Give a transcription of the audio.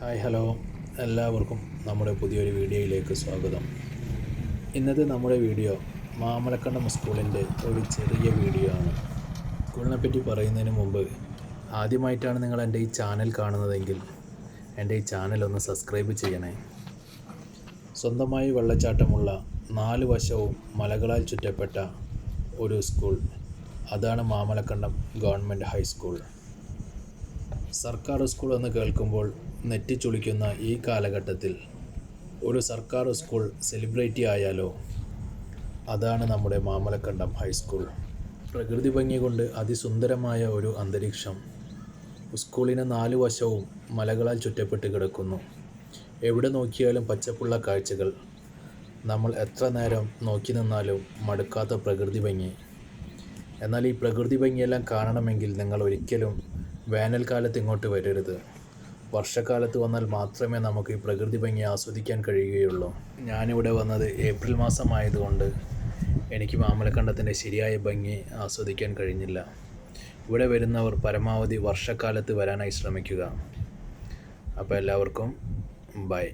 Hi hello, എല്ലാവർക്കും നമ്മുടെ പുതിയൊരു വീഡിയോയിലേക്ക് സ്വാഗതം. ഇന്നത്തെ നമ്മുടെ വീഡിയോ മാമലക്കണ്ടം സ്കൂളിൻ്റെ ഒരു ചെറിയ വീഡിയോ ആണ്. സ്കൂളിനെ പറ്റി പറയുന്നതിന് മുമ്പ് ആദ്യമായിട്ടാണ് നിങ്ങൾ എൻ്റെ ഈ ചാനൽ കാണുന്നതെങ്കിൽ എൻ്റെ ഈ ചാനൽ ഒന്ന് സബ്സ്ക്രൈബ് ചെയ്യണേ. സ്വന്തമായി വെള്ളച്ചാട്ടമുള്ള 4 വശവും മലകളാൽ ചുറ്റപ്പെട്ട ഒരു സ്കൂൾ, അതാണ് മാമലക്കണ്ടം ഗവൺമെൻറ് ഹൈസ്കൂൾ. സർക്കാർ സ്കൂൾ എന്ന് കേൾക്കുമ്പോൾ നെറ്റിച്ചുളിക്കുന്ന ഈ കാലഘട്ടത്തിൽ ഒരു സർക്കാർ സ്കൂൾ സെലിബ്രിറ്റി ആയാലോ? അതാണ് നമ്മുടെ മാമലക്കണ്ടം ഹൈസ്കൂൾ. പ്രകൃതി ഭംഗി കൊണ്ട് അതിസുന്ദരമായ ഒരു അന്തരീക്ഷം. സ്കൂളിന് 4 വശവും മലകളാൽ ചുറ്റപ്പെട്ട് കിടക്കുന്നു. എവിടെ നോക്കിയാലും പച്ചപ്പുള്ള കാഴ്ചകൾ. നമ്മൾ എത്ര നേരം നോക്കി നിന്നാലും മടുക്കാത്ത പ്രകൃതി ഭംഗി. എന്നാൽ ഈ പ്രകൃതി ഭംഗിയെല്ലാം കാണണമെങ്കിൽ നിങ്ങൾ ഒരിക്കലും വേനൽക്കാലത്ത് ഇങ്ങോട്ട് വരരുത്. വർഷക്കാലത്ത് വന്നാൽ മാത്രമേ നമുക്ക് ഈ പ്രകൃതി ഭംഗി ആസ്വദിക്കാൻ കഴിയുകയുള്ളൂ. ഞാനിവിടെ വന്നത് ഏപ്രിൽ മാസമായതുകൊണ്ട് എനിക്ക് മാമലക്കണ്ടത്തിൻ്റെ ശരിയായ ഭംഗി ആസ്വദിക്കാൻ കഴിഞ്ഞില്ല. ഇവിടെ വരുന്നവർ പരമാവധി വർഷക്കാലത്ത് വരാനായി ശ്രമിക്കുക. അപ്പോൾ എല്ലാവർക്കും ബൈ.